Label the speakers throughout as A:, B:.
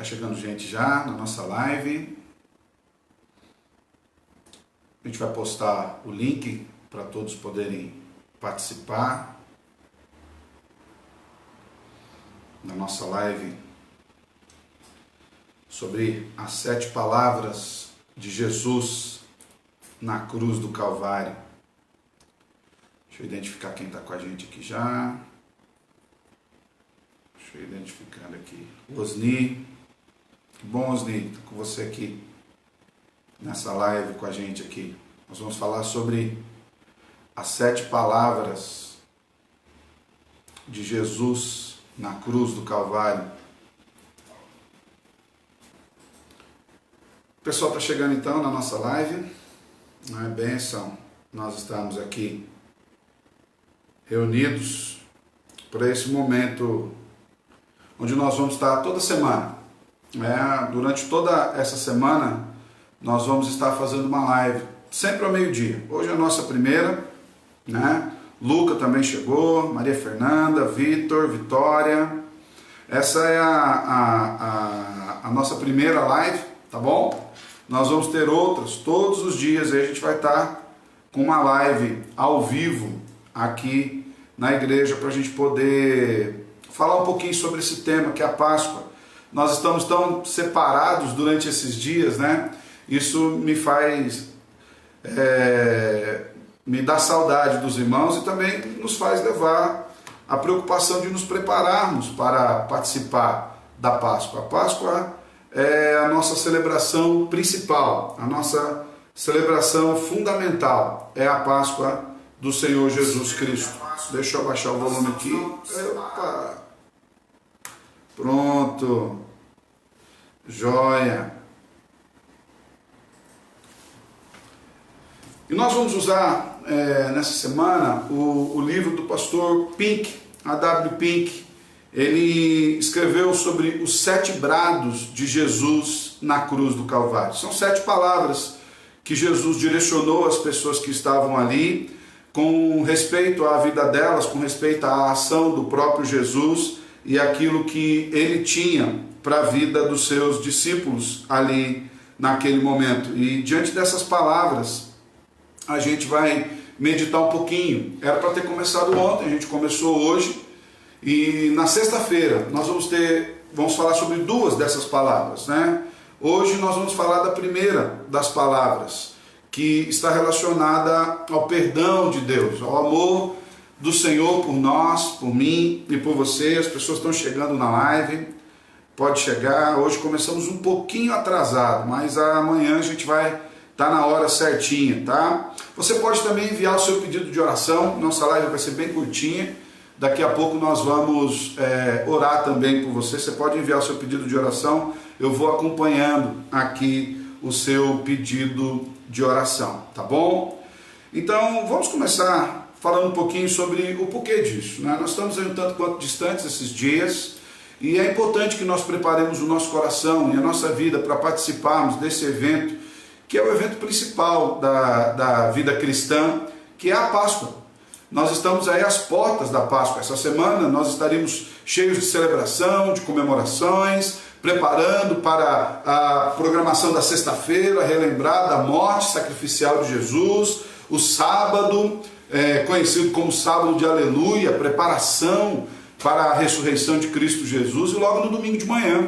A: Tá chegando gente já na nossa live. A gente vai postar o link para todos poderem participar da nossa live sobre as 7 palavras de Jesus na cruz do Calvário. Deixa eu identificar quem está com a gente aqui já. Deixa eu ir identificando aqui. Osni. Que bom, Osni, estou com você aqui nessa live com a gente aqui. Nós vamos falar sobre as 7 palavras de Jesus na cruz do Calvário. O pessoal está chegando então na nossa live. Não é bênção? Nós estamos aqui reunidos para esse momento onde nós vamos estar toda semana. Durante toda essa semana nós vamos estar fazendo uma live, sempre ao meio-dia. Hoje é a nossa primeira, né? Luca também chegou, Maria Fernanda, Vitor, Vitória. Essa é a nossa primeira live, tá bom? Nós vamos ter outras todos os dias, aí a gente vai estar com uma live ao vivo aqui na igreja para a gente poder falar um pouquinho sobre esse tema que é a Páscoa. Nós estamos tão separados durante esses dias, né? Isso me faz, me dá saudade dos irmãos e também nos faz levar a preocupação de nos prepararmos para participar da Páscoa. A Páscoa é a nossa celebração principal, a nossa celebração fundamental, é a Páscoa do Senhor Jesus Cristo. Deixa eu abaixar o volume aqui. Opa! Pronto. Joia. E nós vamos usar nessa semana o livro do pastor Pink, A.W. Pink. Ele escreveu sobre os 7 brados de Jesus na cruz do Calvário. São 7 palavras que Jesus direcionou às pessoas que estavam ali, com respeito à vida delas, com respeito à ação do próprio Jesus e aquilo que ele tinha para a vida dos seus discípulos ali naquele momento. E diante dessas palavras, a gente vai meditar um pouquinho. Era para ter começado ontem, a gente começou hoje. E na sexta-feira nós vamos falar sobre 2 dessas palavras, né? Hoje nós vamos falar da primeira das palavras, que está relacionada ao perdão de Deus, ao amor do Senhor por nós, por mim e por você. As pessoas estão chegando na live, pode chegar. Hoje começamos um pouquinho atrasado, mas amanhã a gente vai estar na hora certinha, tá? Você pode também enviar o seu pedido de oração. Nossa live vai ser bem curtinha. Daqui a pouco nós vamos orar também por você. Você pode enviar o seu pedido de oração. Eu vou acompanhando aqui o seu pedido de oração, tá bom? Então vamos começar falando um pouquinho sobre o porquê disso, né? Nós estamos um tanto quanto distantes esses dias e é importante que nós preparemos o nosso coração e a nossa vida para participarmos desse evento, que é o evento principal da vida cristã, que é a Páscoa. Nós estamos aí às portas da Páscoa. Essa semana nós estaremos cheios de celebração, de comemorações, preparando para a programação da sexta-feira, relembrar da morte sacrificial de Jesus, o sábado, conhecido como sábado de aleluia, preparação para a ressurreição de Cristo Jesus, e logo no domingo de manhã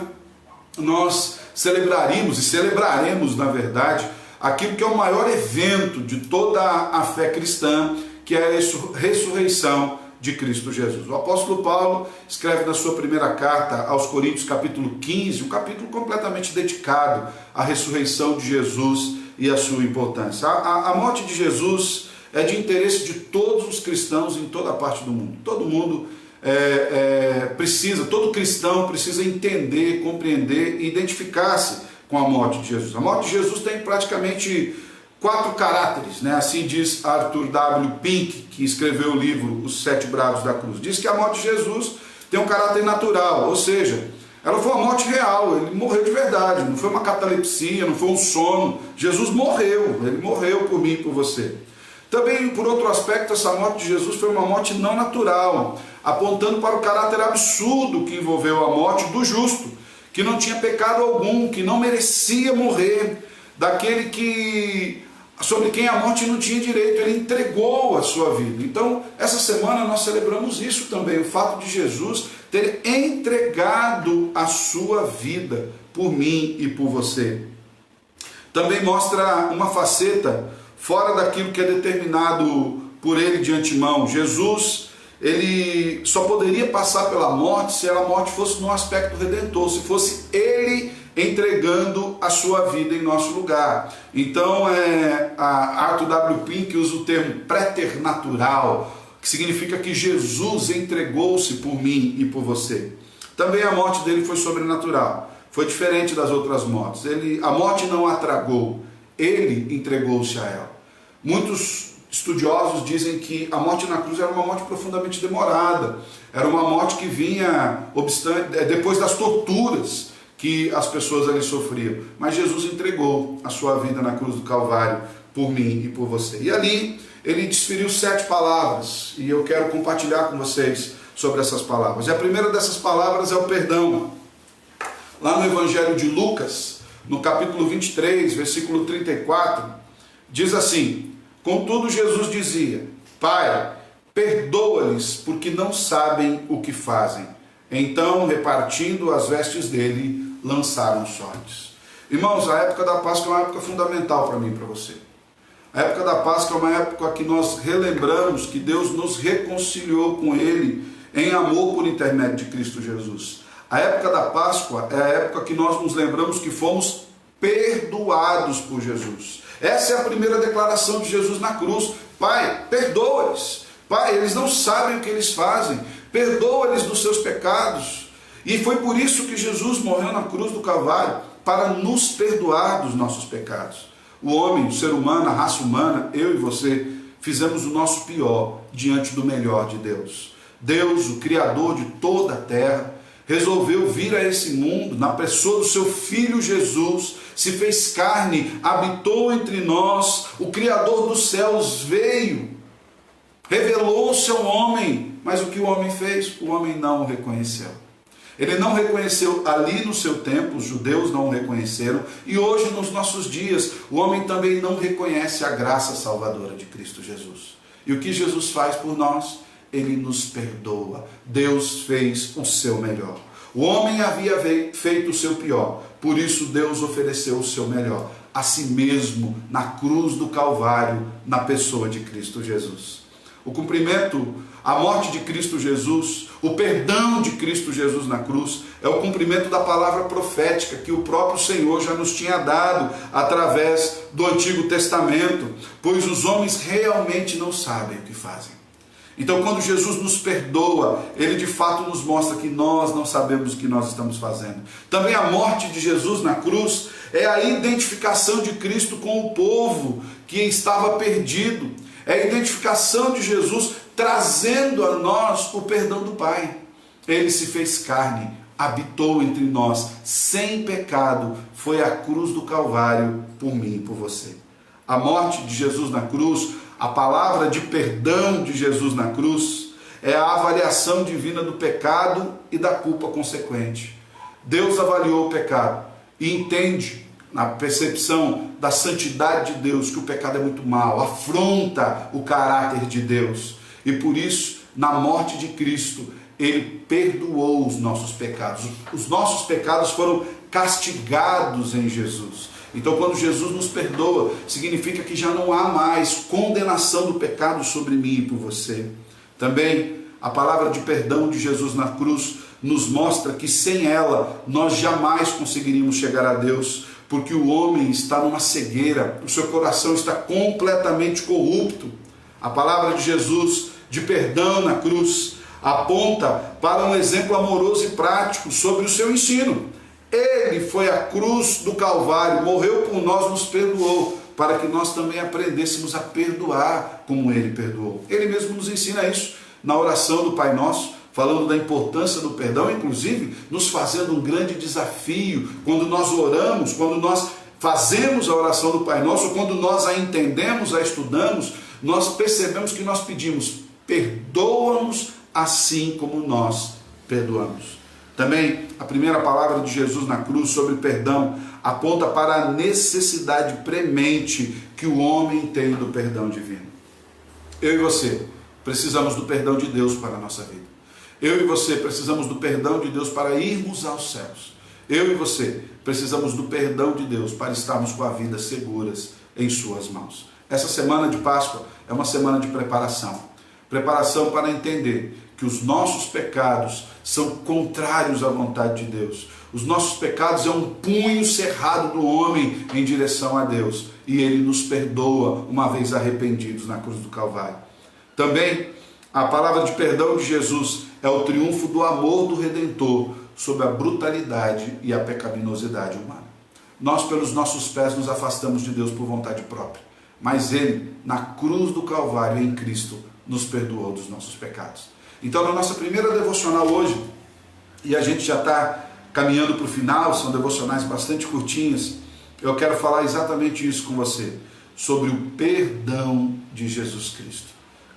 A: nós celebraremos, na verdade, aquilo que é o maior evento de toda a fé cristã, que é a ressurreição de Cristo Jesus. O apóstolo Paulo escreve na sua primeira carta aos Coríntios, capítulo 15, um capítulo completamente dedicado à ressurreição de Jesus e à sua importância. A morte de Jesus é de interesse de todos os cristãos em toda a parte do mundo. Todo mundo todo cristão precisa entender, compreender e identificar-se com a morte de Jesus. A morte de Jesus tem praticamente 4 caráteres, né? Assim diz Arthur W. Pink, que escreveu o livro Os 7 Brados da Cruz. Diz que a morte de Jesus tem um caráter natural, ou seja, ela foi uma morte real, ele morreu de verdade, não foi uma catalepsia, não foi um sono. Jesus morreu, ele morreu por mim e por você. Também, por outro aspecto, essa morte de Jesus foi uma morte não natural, apontando para o caráter absurdo que envolveu a morte do justo, que não tinha pecado algum, que não merecia morrer, daquele sobre quem a morte não tinha direito, ele entregou a sua vida. Então, essa semana nós celebramos isso também, o fato de Jesus ter entregado a sua vida por mim e por você. Também mostra uma faceta fora daquilo que é determinado por ele de antemão. Jesus, ele só poderia passar pela morte se a morte fosse no aspecto redentor, se fosse ele entregando a sua vida em nosso lugar. Então, a Arthur W. Pink usa o termo preternatural, que significa que Jesus entregou-se por mim e por você. Também a morte dele foi sobrenatural, foi diferente das outras mortes. A morte não a tragou, ele entregou-se a ela. Muitos estudiosos dizem que a morte na cruz era uma morte profundamente demorada, era uma morte que vinha depois das torturas que as pessoas ali sofriam, mas Jesus entregou a sua vida na cruz do Calvário por mim e por você. E ali ele desferiu 7 palavras, e eu quero compartilhar com vocês sobre essas palavras. E a primeira dessas palavras é o perdão. Lá no Evangelho de Lucas, no capítulo 23, versículo 34, diz assim: contudo Jesus dizia: Pai, perdoa-lhes, porque não sabem o que fazem. Então, repartindo as vestes dele, lançaram sortes. Irmãos, a época da Páscoa é uma época fundamental para mim e para você. A época da Páscoa é uma época que nós relembramos que Deus nos reconciliou com Ele em amor por intermédio de Cristo Jesus. A época da Páscoa é a época que nós nos lembramos que fomos perdoados por Jesus. Essa é a primeira declaração de Jesus na cruz: Pai, perdoa-lhes. Pai, eles não sabem o que eles fazem. Perdoa-lhes dos seus pecados. E foi por isso que Jesus morreu na cruz do Calvário, para nos perdoar dos nossos pecados. O homem, o ser humano, a raça humana, eu e você, fizemos o nosso pior diante do melhor de Deus. Deus, o Criador de toda a terra, resolveu vir a esse mundo, na pessoa do seu Filho Jesus, se fez carne, habitou entre nós, o Criador dos céus veio, revelou-se ao homem, mas o que o homem fez? O homem não o reconheceu. Ele não reconheceu ali no seu tempo, os judeus não o reconheceram, e hoje nos nossos dias, o homem também não reconhece a graça salvadora de Cristo Jesus. E o que Jesus faz por nós? Ele nos perdoa. Deus fez o seu melhor. O homem havia feito o seu pior, por isso Deus ofereceu o seu melhor, a si mesmo, na cruz do Calvário, na pessoa de Cristo Jesus. O cumprimento, a morte de Cristo Jesus, o perdão de Cristo Jesus na cruz, é o cumprimento da palavra profética que o próprio Senhor já nos tinha dado através do Antigo Testamento, pois os homens realmente não sabem o que fazem. Então, quando Jesus nos perdoa, Ele de fato nos mostra que nós não sabemos o que nós estamos fazendo. Também a morte de Jesus na cruz é a identificação de Cristo com o povo que estava perdido. É a identificação de Jesus trazendo a nós o perdão do Pai. Ele se fez carne, habitou entre nós, sem pecado, foi à cruz do Calvário por mim e por você. A morte de Jesus na cruz, a palavra de perdão de Jesus na cruz, é a avaliação divina do pecado e da culpa consequente. Deus avaliou o pecado e entende, na percepção da santidade de Deus, que o pecado é muito mau, afronta o caráter de Deus. E por isso, na morte de Cristo, Ele perdoou os nossos pecados. Os nossos pecados foram castigados em Jesus. Então, quando Jesus nos perdoa, significa que já não há mais condenação do pecado sobre mim e por você. Também, a palavra de perdão de Jesus na cruz nos mostra que sem ela, nós jamais conseguiríamos chegar a Deus, porque o homem está numa cegueira, o seu coração está completamente corrupto. A palavra de Jesus, de perdão na cruz, aponta para um exemplo amoroso e prático sobre o seu ensino. Ele foi à cruz do Calvário, morreu por nós, nos perdoou, para que nós também aprendêssemos a perdoar como Ele perdoou. Ele mesmo nos ensina isso na oração do Pai Nosso, falando da importância do perdão, inclusive nos fazendo um grande desafio, quando nós oramos, quando nós fazemos a oração do Pai Nosso, quando nós a entendemos, a estudamos, nós percebemos que nós pedimos: perdoa-nos assim como nós perdoamos. Também a primeira palavra de Jesus na cruz sobre perdão aponta para a necessidade premente que o homem tem do perdão divino. Eu e você precisamos do perdão de Deus para a nossa vida. Eu e você precisamos do perdão de Deus para irmos aos céus. Eu e você precisamos do perdão de Deus para estarmos com a vida seguras em suas mãos. Essa semana de Páscoa é uma semana de preparação. Preparação para entender que os nossos pecados são contrários à vontade de Deus. Os nossos pecados é um punho cerrado do homem em direção a Deus. E Ele nos perdoa uma vez arrependidos na cruz do Calvário. Também a palavra de perdão de Jesus é o triunfo do amor do Redentor sobre a brutalidade e a pecaminosidade humana. Nós, pelos nossos pés, nos afastamos de Deus por vontade própria. Mas Ele, na cruz do Calvário, em Cristo, nos perdoou dos nossos pecados. Então, na nossa primeira devocional hoje, e a gente já está caminhando para o final, são devocionais bastante curtinhas, eu quero falar exatamente isso com você, sobre o perdão de Jesus Cristo.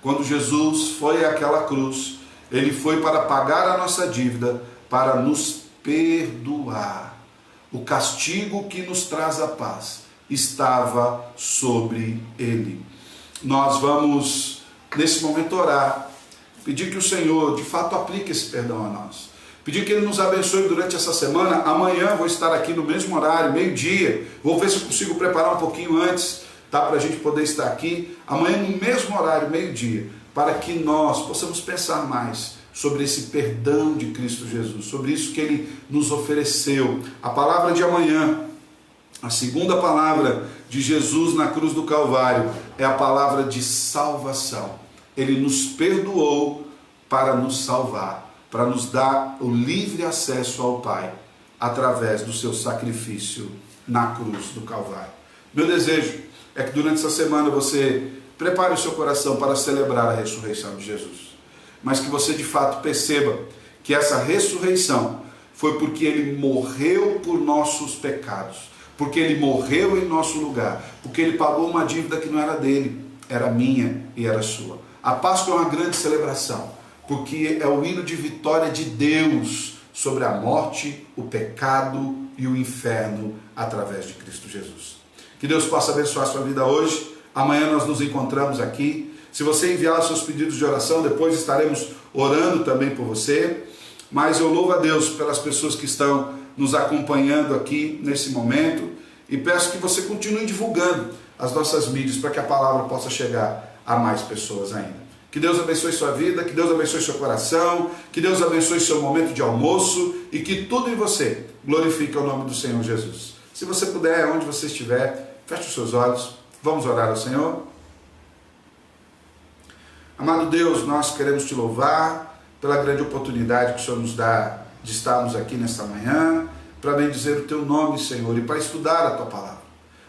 A: Quando Jesus foi àquela cruz, Ele foi para pagar a nossa dívida, para nos perdoar. O castigo que nos traz a paz estava sobre Ele. Nós vamos, nesse momento, orar, pedir que o Senhor, de fato, aplique esse perdão a nós. Pedir que Ele nos abençoe durante essa semana. Amanhã vou estar aqui no mesmo horário, meio-dia. Vou ver se eu consigo preparar um pouquinho antes, tá? Para a gente poder estar aqui. Amanhã no mesmo horário, meio-dia, para que nós possamos pensar mais sobre esse perdão de Cristo Jesus, sobre isso que Ele nos ofereceu. A palavra de amanhã, a segunda palavra de Jesus na cruz do Calvário, é a palavra de salvação. Ele nos perdoou para nos salvar, para nos dar o livre acesso ao Pai, através do seu sacrifício na cruz do Calvário. Meu desejo é que durante essa semana você prepare o seu coração para celebrar a ressurreição de Jesus, mas que você de fato perceba que essa ressurreição foi porque Ele morreu por nossos pecados, porque Ele morreu em nosso lugar, porque Ele pagou uma dívida que não era dele, era minha e era sua. A Páscoa é uma grande celebração, porque é o hino de vitória de Deus sobre a morte, o pecado e o inferno através de Cristo Jesus. Que Deus possa abençoar a sua vida hoje. Amanhã nós nos encontramos aqui. Se você enviar os seus pedidos de oração, depois estaremos orando também por você. Mas eu louvo a Deus pelas pessoas que estão nos acompanhando aqui nesse momento e peço que você continue divulgando as nossas mídias para que a palavra possa chegar a mais pessoas ainda. Que Deus abençoe sua vida, que Deus abençoe seu coração, que Deus abençoe seu momento de almoço e que tudo em você glorifique o nome do Senhor Jesus. Se você puder, onde você estiver, feche os seus olhos, vamos orar ao Senhor. Amado Deus, nós queremos te louvar pela grande oportunidade que o Senhor nos dá de estarmos aqui nesta manhã, para bendizer o teu nome, Senhor, e para estudar a tua palavra.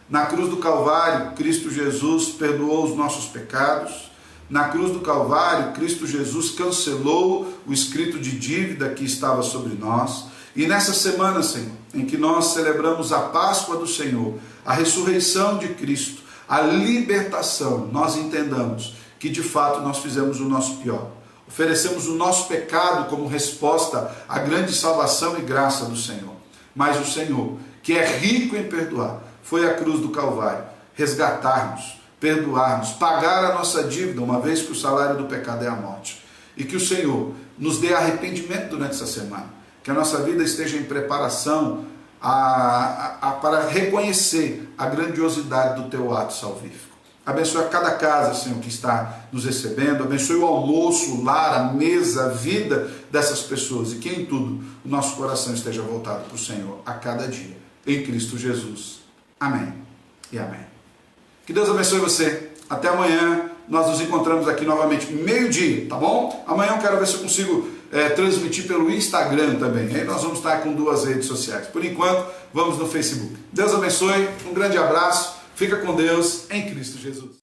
A: Na cruz do Calvário, Cristo Jesus perdoou os nossos pecados. Na cruz do Calvário, Cristo Jesus cancelou o escrito de dívida que estava sobre nós. E nessa semana, Senhor, em que nós celebramos a Páscoa do Senhor, a ressurreição de Cristo, a libertação, nós entendamos que de fato nós fizemos o nosso pior. Oferecemos o nosso pecado como resposta à grande salvação e graça do Senhor. Mas o Senhor, que é rico em perdoar, foi à cruz do Calvário resgatar-nos, perdoar-nos, pagar a nossa dívida, uma vez que o salário do pecado é a morte. E que o Senhor nos dê arrependimento durante essa semana, que a nossa vida esteja em preparação para reconhecer a grandiosidade do teu ato salvífico. Abençoe a cada casa, Senhor, que está nos recebendo, abençoe o almoço, o lar, a mesa, a vida dessas pessoas, e que em tudo o nosso coração esteja voltado para o Senhor a cada dia, em Cristo Jesus. Amém e amém. Que Deus abençoe você. Até amanhã. Nós nos encontramos aqui novamente, meio-dia, tá bom? Amanhã eu quero ver se eu consigo transmitir pelo Instagram também. Aí nós vamos estar com 2 redes sociais. Por enquanto, vamos no Facebook. Deus abençoe. Um grande abraço. Fica com Deus em Cristo Jesus.